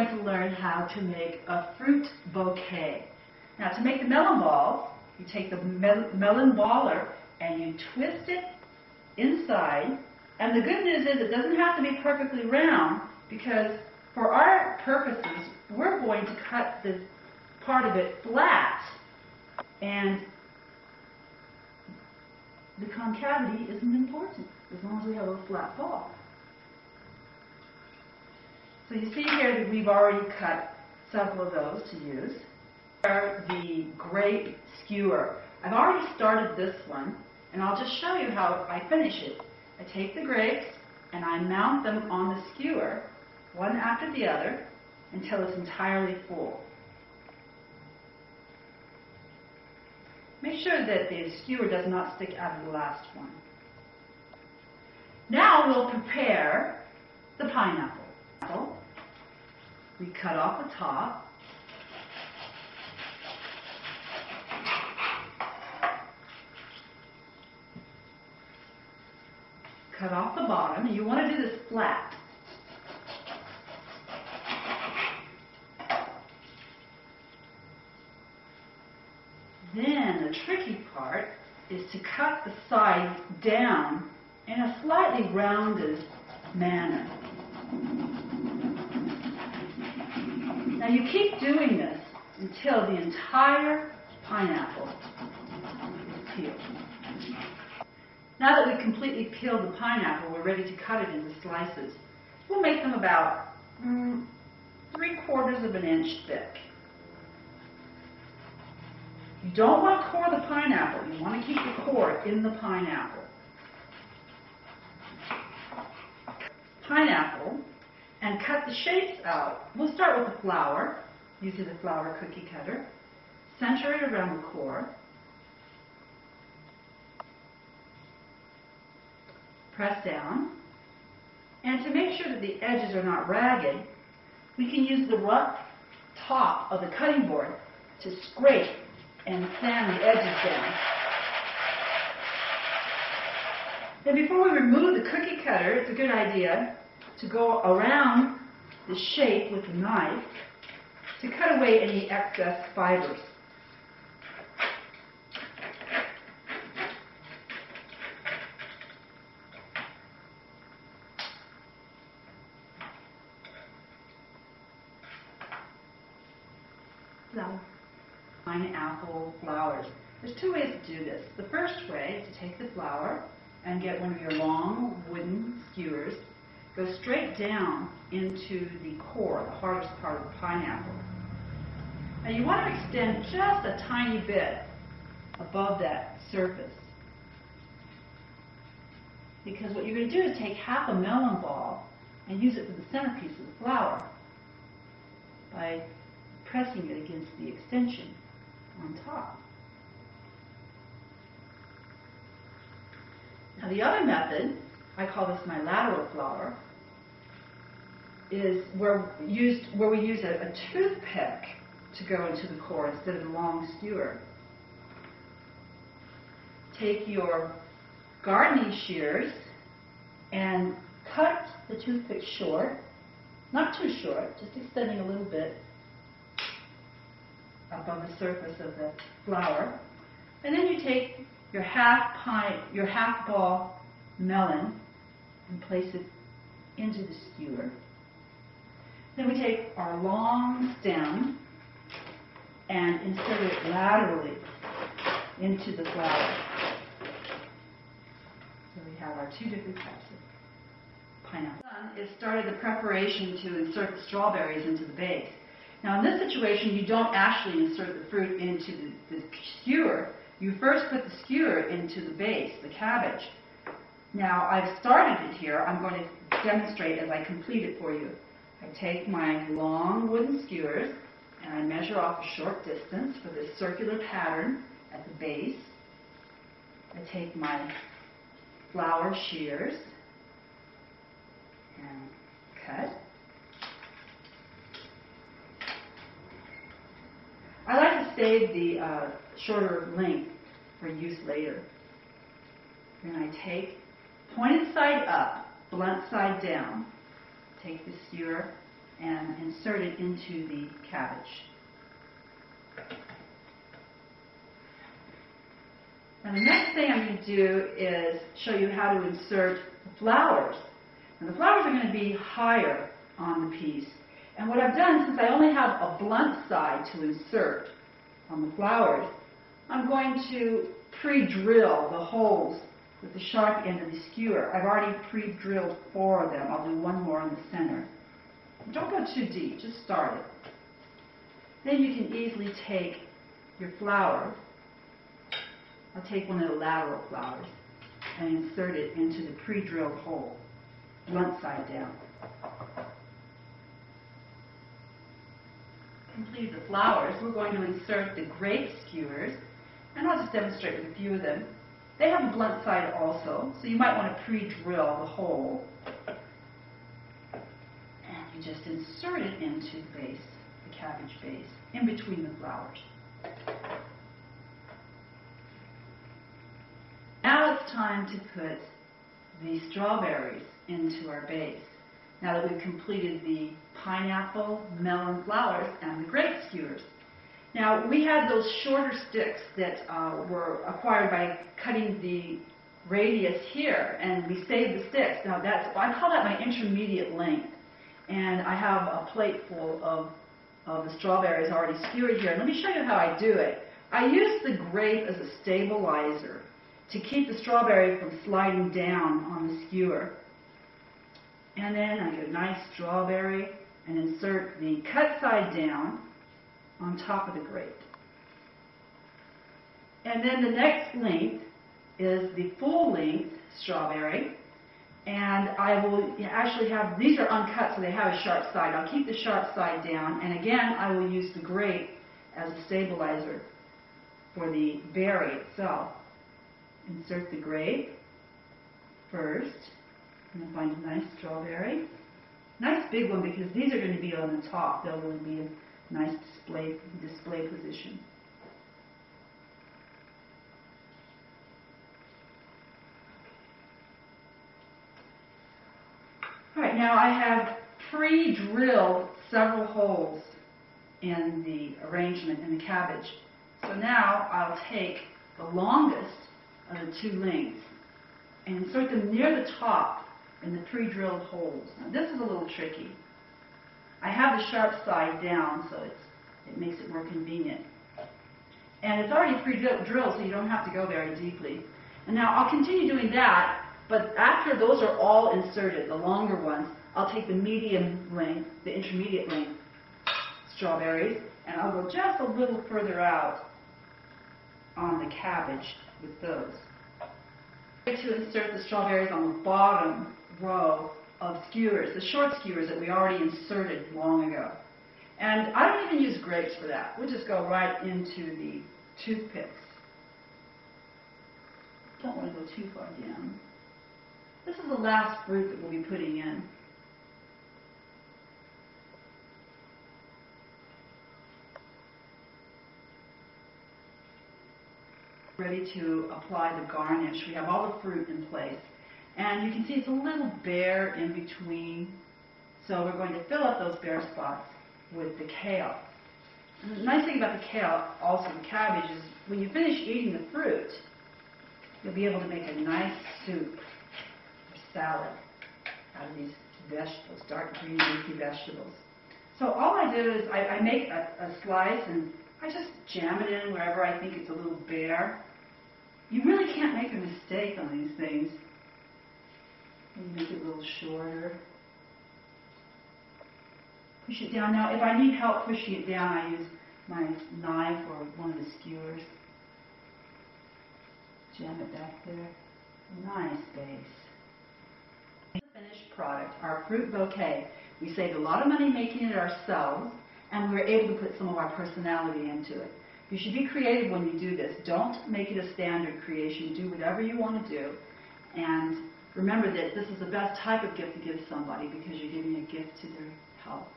going to learn how to make a fruit bouquet. Now, to make the melon balls, you take the melon baller and you twist it inside. And the good news is it doesn't have to be perfectly round, because for our purposes, we're going to cut this part of it flat. And the concavity isn't important as long as we have a flat ball. So you see here that we've already cut several of those to use. The grape skewer. I've already started this one, and I'll just show you how I finish it. I take the grapes and I mount them on the skewer, one after the other, until it's entirely full. Make sure that the skewer does not stick out of the last one. Now we'll prepare the pineapple. We cut off the top. Cut off the bottom, and you want to do this flat. Then the tricky part is to cut the sides down in a slightly rounded manner. Now you keep doing this until the entire pineapple is peeled. Now that we've completely peeled the pineapple, we're ready to cut it into slices. We'll make them about 3/4 of an inch thick. You don't want to core the pineapple. You want to keep the core in the pineapple. Pineapple, and cut the shapes out. We'll start with the flour, using the flour cookie cutter. Center it around the core. Press down. And to make sure that the edges are not ragged, we can use the rough top of the cutting board to scrape and sand the edges down. Then before we remove the cookie cutter, it's a good idea to go around the shape with the knife to cut away any excess fibers. Pineapple flowers. There's two ways to do this. The first way is to take the flour and get one of your long wooden skewers, go straight down into the core, the hardest part of the pineapple. Now you want to extend just a tiny bit above that surface, because what you're going to do is take half a melon ball and use it for the centerpiece of the flower by pressing it against the extension on top. Now the other method, I call this my lateral flower, is where we use a toothpick to go into the core instead of a long skewer. Take your gardening shears and cut the toothpick short, not too short, just extending a little bit up on the surface of the flower. And then you take your half ball melon and place it into the skewer. Then we take our long stem and insert it laterally into the flower. So we have our two different types of pineapple. It started the preparation to insert the strawberries into the base. Now in this situation, you don't actually insert the fruit into the skewer. You first put the skewer into the base, the cabbage. Now I've started it here. I'm going to demonstrate as I complete it for you. I take my long wooden skewers and I measure off a short distance for this circular pattern at the base. I take my flower shears and cut. I like to save the shorter length for use later. Then I take pointed side up, blunt side down, take the skewer and insert it into the cabbage. Now the next thing I'm going to do is show you how to insert the flowers. And the flowers are going to be higher on the piece. And what I've done, since I only have a blunt side to insert on the flowers, I'm going to pre-drill the holes with the sharp end of the skewer. I've already pre-drilled 4 of them. I'll do 1 more in the center. Don't go too deep, just start it. Then you can easily take your flower. I'll take one of the lateral flowers and insert it into the pre-drilled hole, blunt side down. Completed the flowers, we're going to insert the grape skewers, and I'll just demonstrate with a few of them. They have a blunt side also, so you might want to pre-drill the hole. And you just insert it into the base, the cabbage base, in between the flowers. Now it's time to put the strawberries into our base. Now that we've completed the pineapple, melon flowers, and the grape skewers. Now we had those shorter sticks that were acquired by cutting the radius here, and we saved the sticks. Now I call that my intermediate length, and I have a plate full of the strawberries already skewered here. Let me show you how I do it. I use the grape as a stabilizer to keep the strawberry from sliding down on the skewer. And then I get a nice strawberry and insert the cut side down on top of the grape. And then the next length is the full length strawberry. And I will actually have, these are uncut so they have a sharp side. I'll keep the sharp side down, and again I will use the grape as a stabilizer for the berry itself. Insert the grape first, and then find a nice strawberry. Nice big one, because these are going to be on the top. They'll really be a nice display position. All right, now I have pre-drilled several holes in the arrangement in the cabbage. So now I'll take the longest of the 2 lengths and insert them near the top in the pre-drilled holes. Now this is a little tricky. I have the sharp side down, so it makes it more convenient. And it's already pre-drilled, so you don't have to go very deeply. And now I'll continue doing that, but after those are all inserted, the longer ones, I'll take the medium length, the intermediate length strawberries, and I'll go just a little further out on the cabbage with those. To insert the strawberries on the bottom row of skewers, the short skewers that we already inserted long ago. And I don't even use grapes for that. We'll just go right into the toothpicks. Don't want to go too far down. This is the last fruit that we'll be putting in. Ready to apply the garnish. We have all the fruit in place. And you can see it's a little bare in between. So we're going to fill up those bare spots with the kale. And the nice thing about the kale, also the cabbage, is when you finish eating the fruit, you'll be able to make a nice soup or salad out of these vegetables, dark green leafy vegetables. So all I do is I make a slice and I just jam it in wherever I think it's a little bare. You really can't make a mistake on these things. And you make it a little shorter. Push it down. Now, if I need help pushing it down, I use my knife or one of the skewers. Jam it back there. Nice base. The finished product, our fruit bouquet. We saved a lot of money making it ourselves, and we were able to put some of our personality into it. You should be creative when you do this. Don't make it a standard creation. Do whatever you want to do. And remember that this is the best type of gift to give somebody, because you're giving a gift to their health.